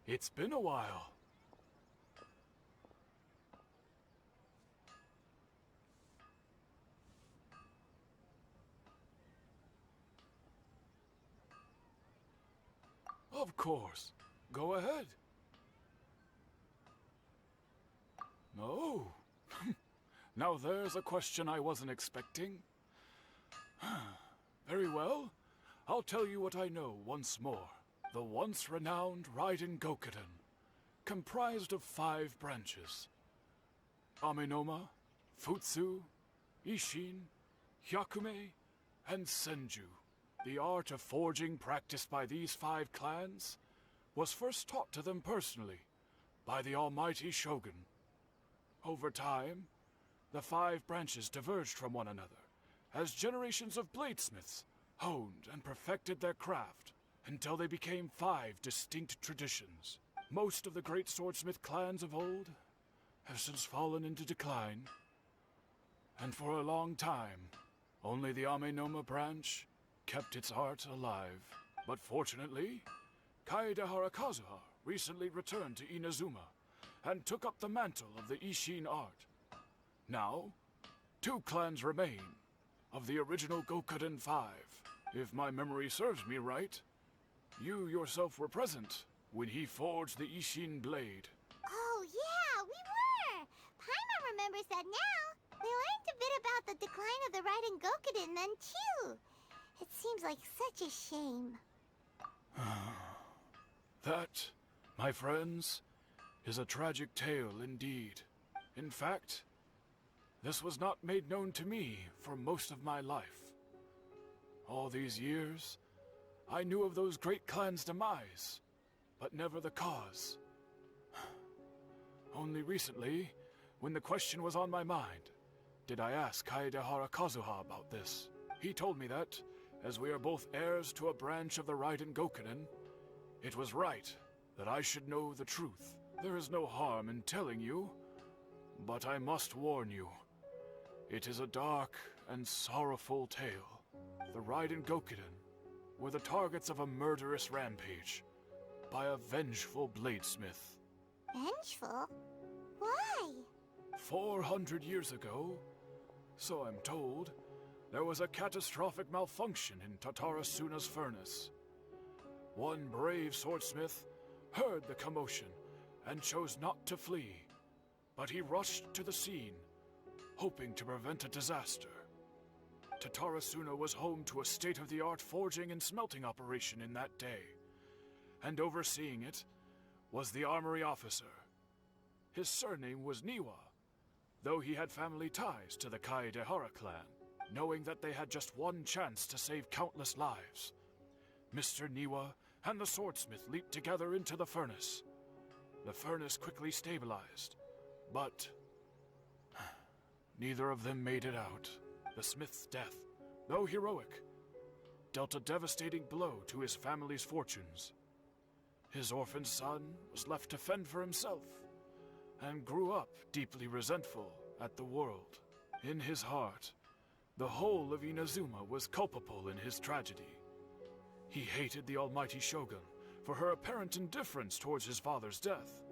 It's been a while. Of course. Go ahead. No. Now there's a question I wasn't expecting. Very well. I'll tell you what I know once more. The once renowned Raiden Gokuden, comprised of 5 branches. Amenoma, Futsu, Ishin, Hyakume, and Senju. The art of forging practiced by these 5 clans was first taught to them personally by the almighty Shogun. Over time, the 5 branches diverged from one another as generations of bladesmiths honed and perfected their craft until they became 5 distinct traditions. Most of the great swordsmith clans of old have since fallen into decline, and for a long time, only the Amenoma branch kept its art alive. But fortunately, Kaedehara Kazuha recently returned to Inazuma and took up the mantle of the Ishin art. Now, 2 clans remain of the original Gokuden 5. If my memory serves me right, you yourself were present when he forged the Ishin blade. Oh yeah, we were! Paimon remembers that now. We learned a bit about the decline of the Raiden Gokuden then too. It seems like such a shame. That, my friends, is a tragic tale indeed. In fact, this was not made known to me for most of my life. All these years, I knew of those great clans' demise, but never the cause. Only recently, when the question was on my mind, did I ask Kaedehara Kazuha about this. He told me that, as we are both heirs to a branch of the Raiden Gokuden, it was right that I should know the truth. There is no harm in telling you, but I must warn you. It is a dark and sorrowful tale. The Raiden Gokuden were the targets of a murderous rampage by a vengeful bladesmith. Vengeful? Why? 400 years ago, so I'm told, there was a catastrophic malfunction in Tatarasuna's furnace. One brave swordsmith heard the commotion and chose not to flee, but he rushed to the scene, hoping to prevent a disaster. Tatarasuna was home to a state-of-the-art forging and smelting operation in that day, and overseeing it was the armory officer. His surname was Niwa, though he had family ties to the Kaedehara clan. Knowing that they had just one chance to save countless lives, Mr. Niwa and the swordsmith leaped together into the furnace. The furnace quickly stabilized, but neither of them made it out. The smith's death, though heroic, dealt a devastating blow to his family's fortunes. His orphan son was left to fend for himself, and grew up deeply resentful at the world. In his heart, the whole of Inazuma was culpable in his tragedy. He hated the almighty Shogun for her apparent indifference towards his father's death,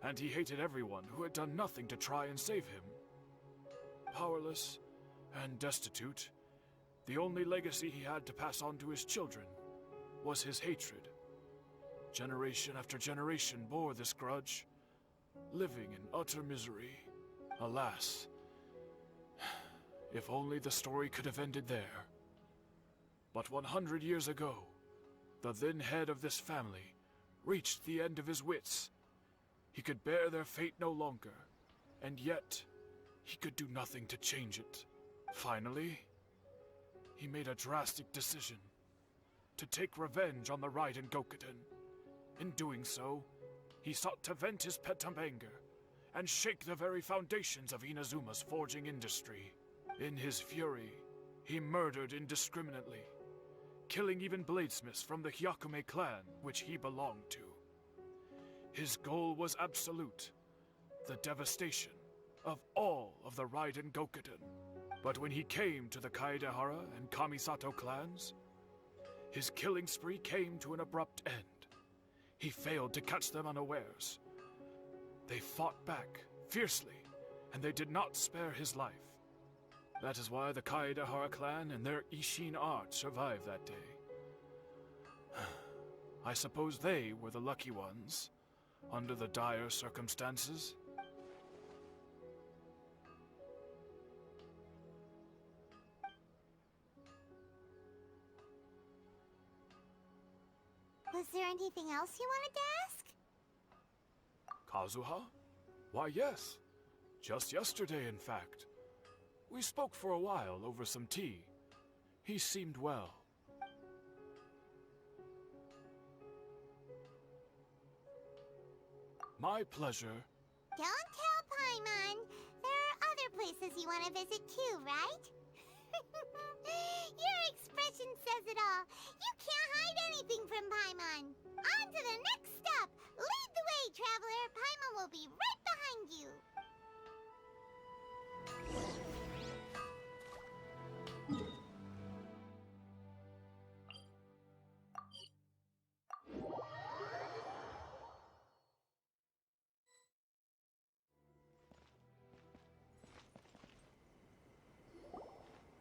and he hated everyone who had done nothing to try and save him. Powerless and destitute, the only legacy he had to pass on to his children was his hatred. Generation after generation bore this grudge, living in utter misery. Alas, if only the story could have ended there. But 100 years ago, the then head of this family reached the end of his wits. He could bear their fate no longer, and yet he could do nothing to change it. Finally, he made a drastic decision to take revenge on the Raiden Gokuden. In doing so, he sought to vent his pent-up anger and shake the very foundations of Inazuma's forging industry. In his fury, he murdered indiscriminately, killing even bladesmiths from the Hyakume clan, which he belonged to. His goal was absolute, the devastation of all of the Raiden Gokuden. But when he came to the Kaedehara and Kamisato clans, his killing spree came to an abrupt end. he failed to catch them unawares. They fought back fiercely, and they did not spare his life. That is why the Kaedahara clan and their Ishin art survived that day. I suppose they were the lucky ones, under the dire circumstances. Was there anything else you wanted to ask? Kazuha? Why, yes. Just yesterday, in fact. We spoke for a while over some tea. He seemed well. My pleasure. Don't tell Paimon. There are other places you want to visit too, right? Your expression says it all. You can't hide anything from Paimon. On to the next stop. Lead the way, traveler. Paimon will be right behind you.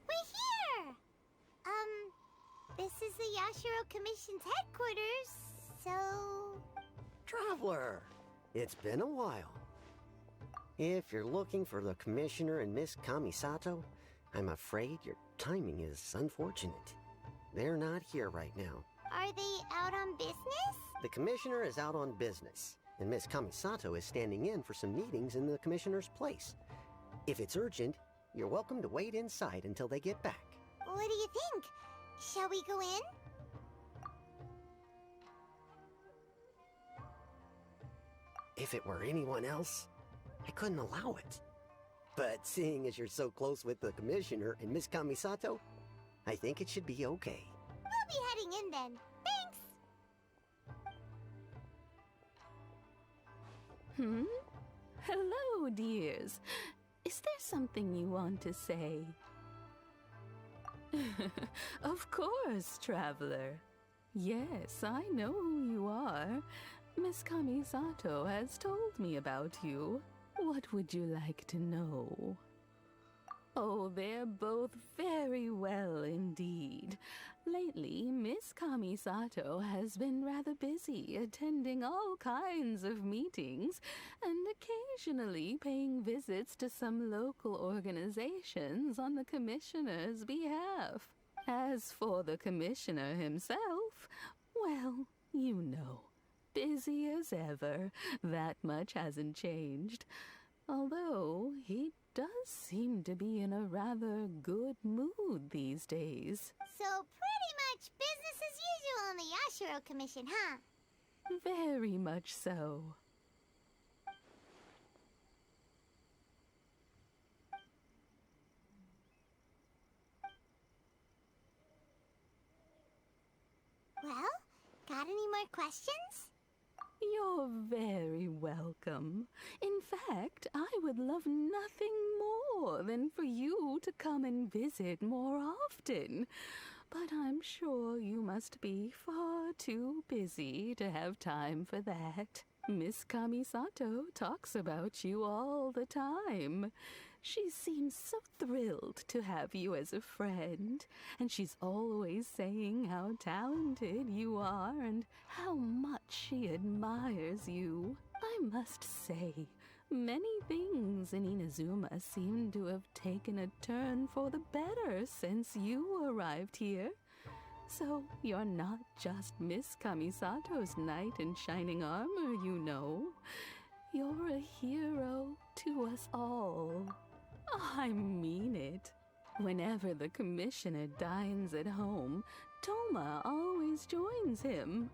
We're here! This is the Yashiro Commission's headquarters, so... Traveler, it's been a while. If you're looking for the Commissioner and Miss Kamisato, I'm afraid your timing is unfortunate. They're not here right now. Are they out on business? The Commissioner is out on business, and Miss Kamisato is standing in for some meetings in the Commissioner's place. If it's urgent, you're welcome to wait inside until they get back. What do you think? Shall we go in? If it were anyone else, I couldn't allow it. But seeing as you're so close with the Commissioner and Miss Kamisato, I think it should be okay. We'll be heading in then. Thanks! Hello, dears. Is there something you want to say? Of course, traveler. Yes, I know who you are. Miss Kamisato has told me about you. What would you like to know? Oh, they're both very well indeed. Lately, Miss Kamisato has been rather busy attending all kinds of meetings and occasionally paying visits to some local organizations on the Commissioner's behalf. As for the Commissioner himself, well, you know, busy as ever. That much hasn't changed. Although he does seem to be in a rather good mood these days. So pretty much business as usual on the Yashiro Commission, huh? Very much so. Well, got any more questions? You're very welcome. In fact, I would love nothing more than for you to come and visit more often. But I'm sure you must be far too busy to have time for that. Miss Kamisato talks about you all the time. She seems so thrilled to have you as a friend, and she's always saying how talented you are and how much she admires you. I must say, many things in Inazuma seem to have taken a turn for the better since you arrived here. So you're not just Miss Kamisato's knight in shining armor, you know. You're a hero to us all. I mean it. Whenever the Commissioner dines at home, Toma always joins him.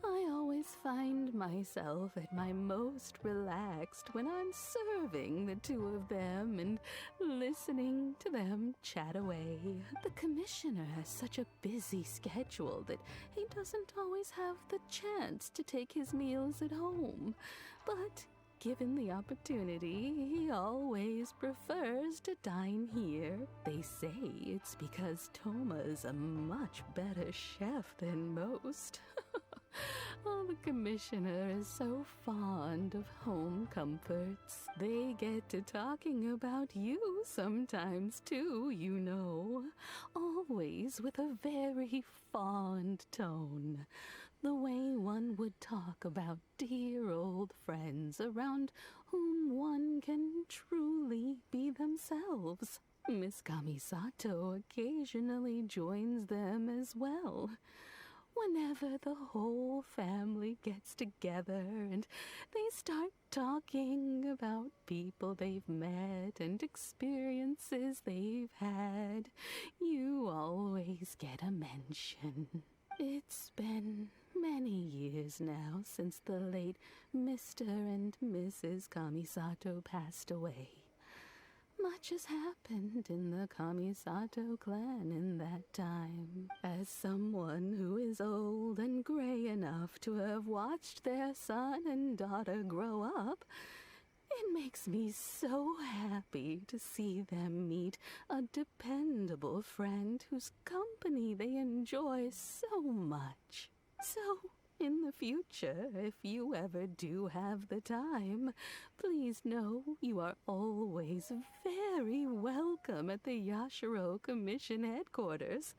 I always find myself at my most relaxed when I'm serving the two of them and listening to them chat away. The Commissioner has such a busy schedule that he doesn't always have the chance to take his meals at home. But given the opportunity, he always prefers to dine here. They say it's because Toma's a much better chef than most. Oh, the commissioner is so fond of home comforts. They get to talking about you sometimes too, you know. Always with a very fond tone. The way one would talk about dear old friends around whom one can truly be themselves. Miss Kamisato occasionally joins them as well. Whenever the whole family gets together and they start talking about people they've met and experiences they've had, you always get a mention. It's been many years now since the late Mr. and Mrs. Kamisato passed away. Much has happened in the Kamisato clan in that time. As someone who is old and gray enough to have watched their son and daughter grow up, it makes me so happy to see them meet a dependable friend whose company they enjoy so much. So, in the future, if you ever do have the time, please know you are always very welcome at the Yashiro Commission headquarters.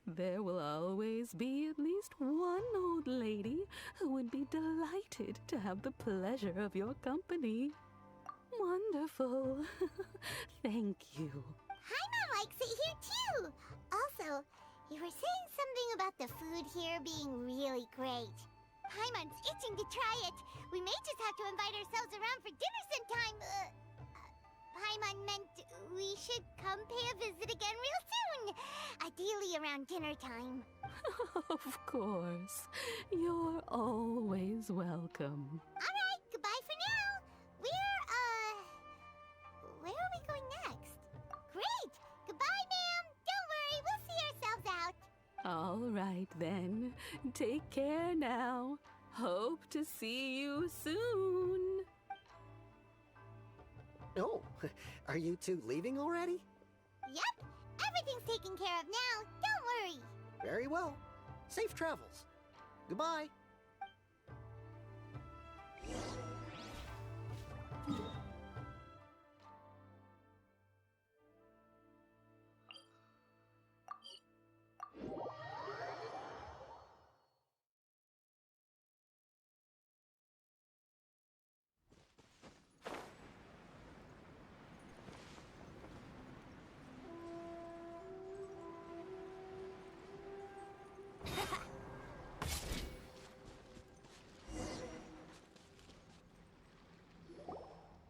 There will always be at least one old lady who would be delighted to have the pleasure of your company. Wonderful. Thank you. Paimon likes it here too. Also, you were saying something about the food here being really great. Paimon's itching to try it. We may just have to invite ourselves around for dinner sometime. Paimon meant we should come pay a visit again real soon. Ideally around dinner time. Of course. You're always welcome. Alright, goodbye for now. Where are we going next? Great! Goodbye, ma'am! Don't worry, we'll see ourselves out. All right, then. Take care now. Hope to see you soon. Oh, are you two leaving already? Yep, everything's taken care of now. Don't worry. Very well. Safe travels. Goodbye.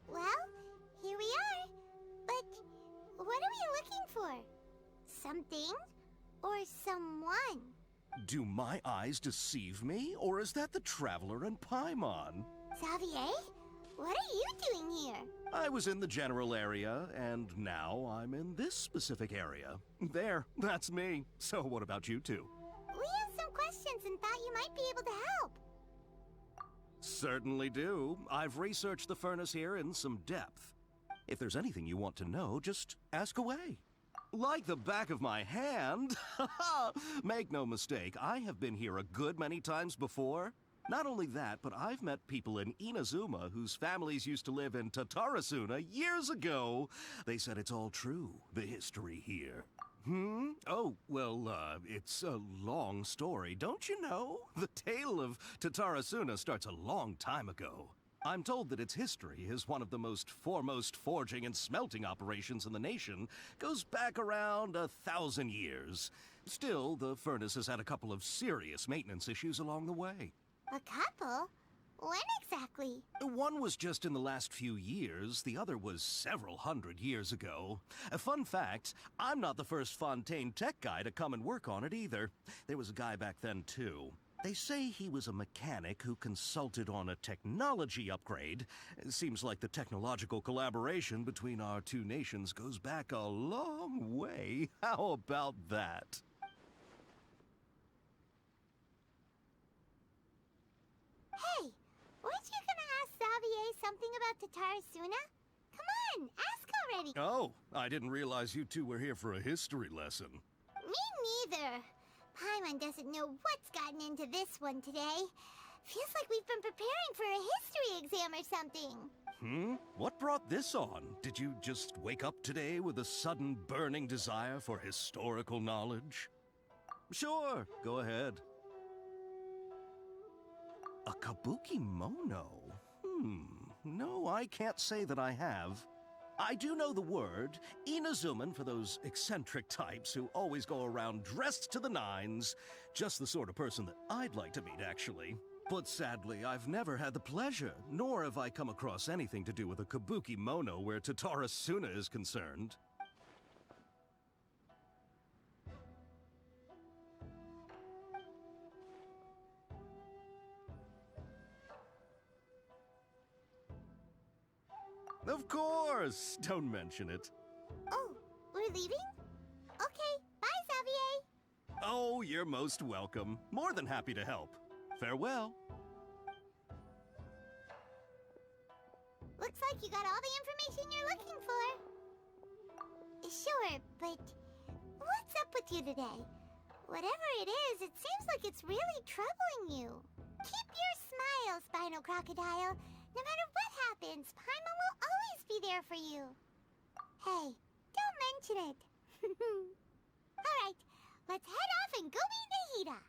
Well, here we are. But what are we looking for? Something or someone? Do my eyes deceive me, or is that the Traveler and Paimon? Xavier, what are you doing here? I was in the general area, and now I'm in this specific area. There, that's me. So what about you two? We have some questions and thought you might be able to help. Certainly do. I've researched the furnace here in some depth. If there's anything you want to know, just ask away. Like the back of my hand. Make no mistake, I have been here a good many times before. Not only that, but I've met people in Inazuma whose families used to live in Tatarasuna years ago. They said it's all true, the history here. Oh, well, it's a long story, don't you know? The tale of Tatarasuna starts a long time ago. I'm told that its history is one of the most foremost forging and smelting operations in the nation, goes back around 1,000 years. Still, the furnace has had a couple of serious maintenance issues along the way. A couple? When exactly? One was just in the last few years, the other was several hundred years ago. A fun fact, I'm not the first Fontaine tech guy to come and work on it either. There was a guy back then too. They say he was a mechanic who consulted on a technology upgrade. It seems like the technological collaboration between our two nations goes back a long way. How about that? Hey, weren't you gonna ask Xavier something about Tatarasuna? Come on, ask already. Oh, I didn't realize you two were here for a history lesson. Me neither. Paimon doesn't know what's gotten into this one today. Feels like we've been preparing for a history exam or something. What brought this on? Did you just wake up today with a sudden burning desire for historical knowledge? Sure, go ahead. A kabuki mono? No, I can't say that I have. I do know the word, Inazuman for those eccentric types who always go around dressed to the nines. Just the sort of person that I'd like to meet, actually. But sadly, I've never had the pleasure, nor have I come across anything to do with a kabuki mono where Tatara Suna is concerned. Of course! Don't mention it. Oh, we're leaving? Okay, bye, Xavier. Oh, you're most welcome. More than happy to help. Farewell. Looks like you got all the information you're looking for. Sure, but what's up with you today? Whatever it is, it seems like it's really troubling you. Keep your smile, Spinal Crocodile. No matter what happens, Paimon will always be there for you. Hey, don't mention it. All right, let's head off and go meet Nahida.